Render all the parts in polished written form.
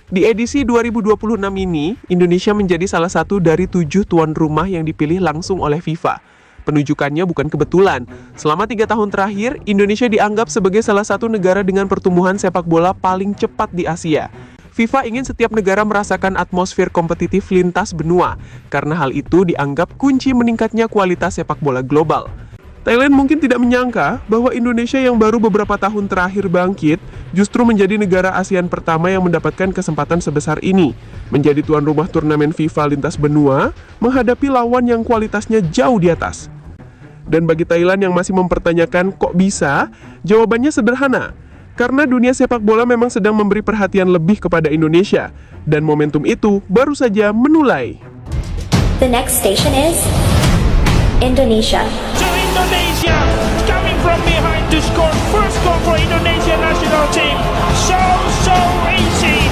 Di edisi 2026 ini, Indonesia menjadi salah satu dari 7 tuan rumah yang dipilih langsung oleh FIFA. Penunjukannya bukan kebetulan. Selama 3 tahun terakhir, Indonesia dianggap sebagai salah satu negara dengan pertumbuhan sepak bola paling cepat di Asia. FIFA ingin setiap negara merasakan atmosfer kompetitif lintas benua, karena hal itu dianggap kunci meningkatnya kualitas sepak bola global. Thailand mungkin tidak menyangka bahwa Indonesia yang baru beberapa tahun terakhir bangkit, justru menjadi negara ASEAN pertama yang mendapatkan kesempatan sebesar ini, menjadi tuan rumah turnamen FIFA lintas benua, menghadapi lawan yang kualitasnya jauh di atas. Dan bagi Thailand yang masih mempertanyakan kok bisa, jawabannya sederhana. Karena dunia sepak bola memang sedang memberi perhatian lebih kepada Indonesia, dan momentum itu baru saja menulai. The next station is Indonesia. Indonesia coming from behind to score first goal for Indonesia national team. So easy.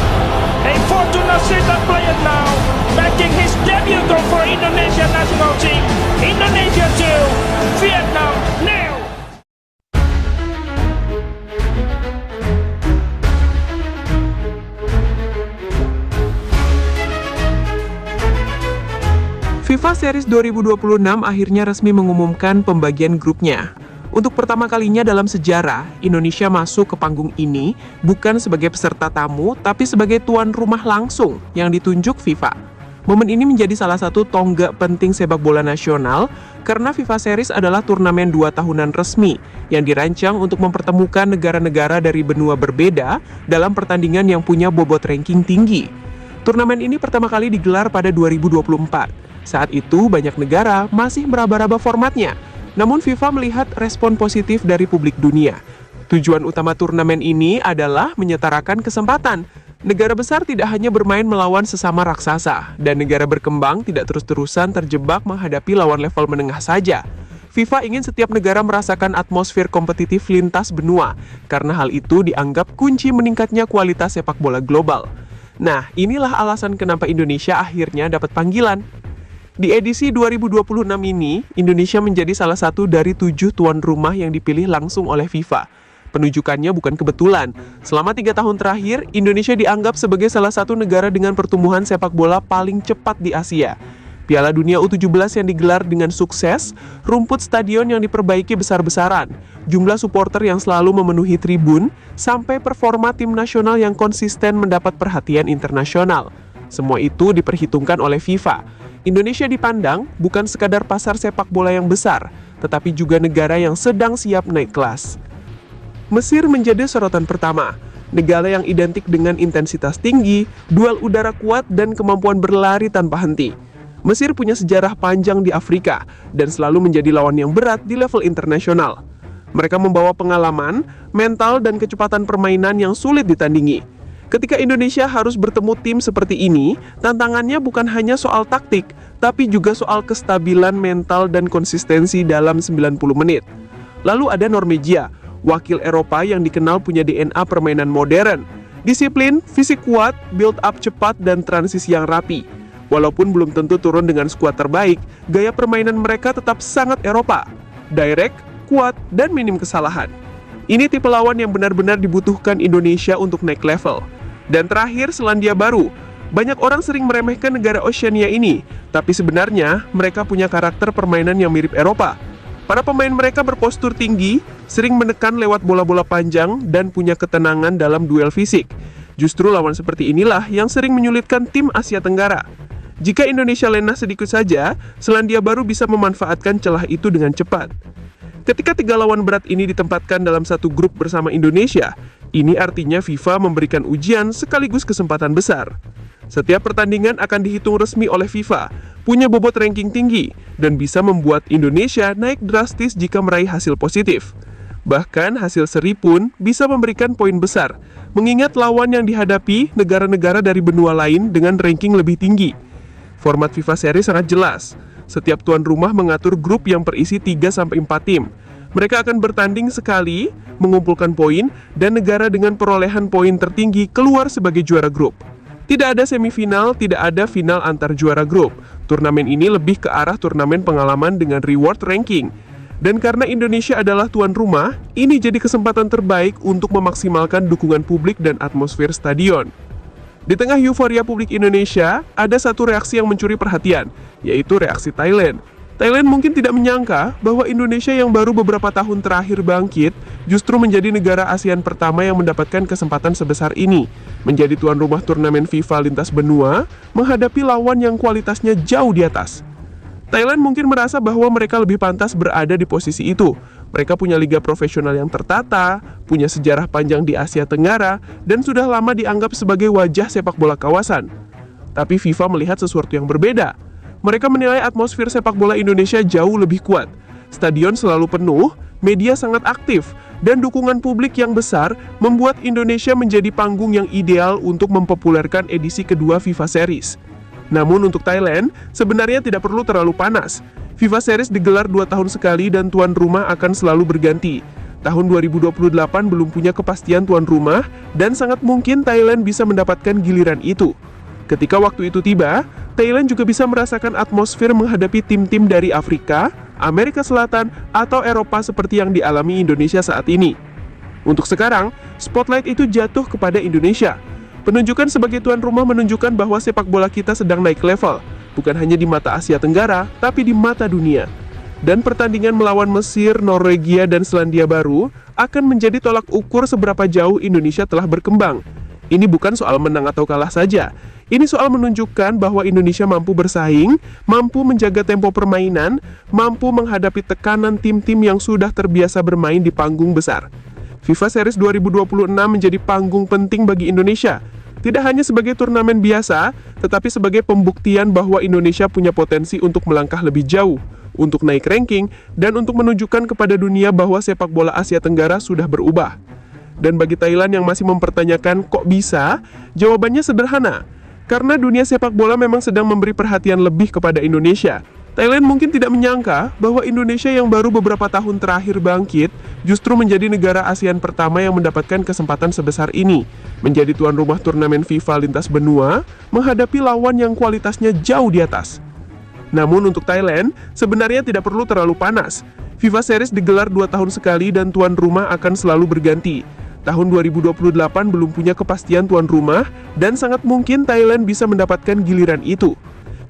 A Fortuna Sittard player now making his debut goal for Indonesia national team. Indonesia 2, Vietnam 0. FIFA Series 2026 akhirnya resmi mengumumkan pembagian grupnya. Untuk pertama kalinya dalam sejarah, Indonesia masuk ke panggung ini bukan sebagai peserta tamu, tapi sebagai tuan rumah langsung yang ditunjuk FIFA. Momen ini menjadi salah satu tonggak penting sepak bola nasional, karena FIFA Series adalah turnamen 2 tahunan resmi yang dirancang untuk mempertemukan negara-negara dari benua berbeda dalam pertandingan yang punya bobot ranking tinggi. Turnamen ini pertama kali digelar pada 2024. Saat itu, banyak negara masih meraba-raba formatnya. Namun FIFA melihat respon positif dari publik dunia. Tujuan utama turnamen ini adalah menyetarakan kesempatan. Negara besar tidak hanya bermain melawan sesama raksasa, dan negara berkembang tidak terus-terusan terjebak menghadapi lawan level menengah saja. FIFA ingin setiap negara merasakan atmosfer kompetitif lintas benua, karena hal itu dianggap kunci meningkatnya kualitas sepak bola global. Nah, inilah alasan kenapa Indonesia akhirnya dapat panggilan. Di edisi 2026 ini, Indonesia menjadi salah satu dari 7 tuan rumah yang dipilih langsung oleh FIFA. Penunjukannya bukan kebetulan. Selama 3 tahun terakhir, Indonesia dianggap sebagai salah satu negara dengan pertumbuhan sepak bola paling cepat di Asia. Piala Dunia U17 yang digelar dengan sukses, rumput stadion yang diperbaiki besar-besaran, jumlah supporter yang selalu memenuhi tribun, sampai performa tim nasional yang konsisten mendapat perhatian internasional. Semua itu diperhitungkan oleh FIFA. Indonesia dipandang bukan sekadar pasar sepak bola yang besar, tetapi juga negara yang sedang siap naik kelas. Mesir menjadi sorotan pertama, negara yang identik dengan intensitas tinggi, duel udara kuat, dan kemampuan berlari tanpa henti. Mesir punya sejarah panjang di Afrika, dan selalu menjadi lawan yang berat di level internasional. Mereka membawa pengalaman, mental, dan kecepatan permainan yang sulit ditandingi. Ketika Indonesia harus bertemu tim seperti ini, tantangannya bukan hanya soal taktik, tapi juga soal kestabilan mental dan konsistensi dalam 90 menit. Lalu ada Norwegia, wakil Eropa yang dikenal punya DNA permainan modern. Disiplin, fisik kuat, build up cepat, dan transisi yang rapi. Walaupun belum tentu turun dengan skuad terbaik, gaya permainan mereka tetap sangat Eropa. Direct, kuat, dan minim kesalahan. Ini tipe lawan yang benar-benar dibutuhkan Indonesia untuk naik level. Dan terakhir, Selandia Baru. Banyak orang sering meremehkan negara Oceania ini, tapi sebenarnya mereka punya karakter permainan yang mirip Eropa. Para pemain mereka berpostur tinggi, sering menekan lewat bola-bola panjang, dan punya ketenangan dalam duel fisik. Justru lawan seperti inilah yang sering menyulitkan tim Asia Tenggara. Jika Indonesia lengah sedikit saja, Selandia Baru bisa memanfaatkan celah itu dengan cepat. Ketika 3 lawan berat ini ditempatkan dalam satu grup bersama Indonesia, ini artinya FIFA memberikan ujian sekaligus kesempatan besar. Setiap pertandingan akan dihitung resmi oleh FIFA, punya bobot ranking tinggi, dan bisa membuat Indonesia naik drastis jika meraih hasil positif. Bahkan hasil seri pun bisa memberikan poin besar, mengingat lawan yang dihadapi negara-negara dari benua lain dengan ranking lebih tinggi. Format FIFA Series sangat jelas. Setiap tuan rumah mengatur grup yang berisi 3-4 tim. Mereka akan bertanding sekali, mengumpulkan poin, dan negara dengan perolehan poin tertinggi keluar sebagai juara grup. Tidak ada semifinal, tidak ada final antar juara grup. Turnamen ini lebih ke arah turnamen pengalaman dengan reward ranking. Dan karena Indonesia adalah tuan rumah, ini jadi kesempatan terbaik untuk memaksimalkan dukungan publik dan atmosfer stadion. Di tengah euforia publik Indonesia, ada satu reaksi yang mencuri perhatian, yaitu reaksi Thailand. Thailand mungkin tidak menyangka bahwa Indonesia yang baru beberapa tahun terakhir bangkit justru menjadi negara ASEAN pertama yang mendapatkan kesempatan sebesar ini, menjadi tuan rumah turnamen FIFA lintas benua, menghadapi lawan yang kualitasnya jauh di atas. Thailand mungkin merasa bahwa mereka lebih pantas berada di posisi itu. Mereka punya liga profesional yang tertata, punya sejarah panjang di Asia Tenggara, dan sudah lama dianggap sebagai wajah sepak bola kawasan. Tapi FIFA melihat sesuatu yang berbeda. Mereka menilai atmosfer sepak bola Indonesia jauh lebih kuat. Stadion selalu penuh, media sangat aktif, dan dukungan publik yang besar membuat Indonesia menjadi panggung yang ideal untuk mempopulerkan edisi kedua FIFA Series. Namun untuk Thailand, sebenarnya tidak perlu terlalu panas. FIFA Series digelar 2 tahun sekali dan tuan rumah akan selalu berganti. Tahun 2028 belum punya kepastian tuan rumah, dan sangat mungkin Thailand bisa mendapatkan giliran itu. Ketika waktu itu tiba, Thailand juga bisa merasakan atmosfer menghadapi tim-tim dari Afrika, Amerika Selatan, atau Eropa seperti yang dialami Indonesia saat ini. Untuk sekarang, spotlight itu jatuh kepada Indonesia. Penunjukan sebagai tuan rumah menunjukkan bahwa sepak bola kita sedang naik level, bukan hanya di mata Asia Tenggara, tapi di mata dunia. Dan pertandingan melawan Mesir, Norwegia, dan Selandia Baru akan menjadi tolak ukur seberapa jauh Indonesia telah berkembang. Ini bukan soal menang atau kalah saja. Ini soal menunjukkan bahwa Indonesia mampu bersaing, mampu menjaga tempo permainan, mampu menghadapi tekanan tim-tim yang sudah terbiasa bermain di panggung besar. FIFA Series 2026 menjadi panggung penting bagi Indonesia. Tidak hanya sebagai turnamen biasa, tetapi sebagai pembuktian bahwa Indonesia punya potensi untuk melangkah lebih jauh, untuk naik ranking, dan untuk menunjukkan kepada dunia bahwa sepak bola Asia Tenggara sudah berubah. Dan bagi Thailand yang masih mempertanyakan kok bisa, jawabannya sederhana. Karena dunia sepak bola memang sedang memberi perhatian lebih kepada Indonesia. Thailand mungkin tidak menyangka bahwa Indonesia yang baru beberapa tahun terakhir bangkit justru menjadi negara ASEAN pertama yang mendapatkan kesempatan sebesar ini, menjadi tuan rumah turnamen FIFA lintas benua, menghadapi lawan yang kualitasnya jauh di atas. Namun untuk Thailand, sebenarnya tidak perlu terlalu panas. FIFA Series digelar 2 tahun sekali dan tuan rumah akan selalu berganti. Tahun 2028 belum punya kepastian tuan rumah, dan sangat mungkin Thailand bisa mendapatkan giliran itu.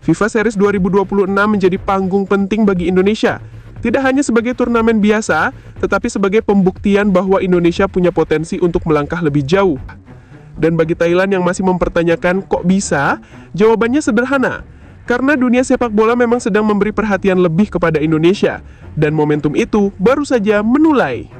FIFA Series 2026 menjadi panggung penting bagi Indonesia. Tidak hanya sebagai turnamen biasa, tetapi sebagai pembuktian bahwa Indonesia punya potensi untuk melangkah lebih jauh. Dan bagi Thailand yang masih mempertanyakan kok bisa, jawabannya sederhana. Karena dunia sepak bola memang sedang memberi perhatian lebih kepada Indonesia, dan momentum itu baru saja menulai.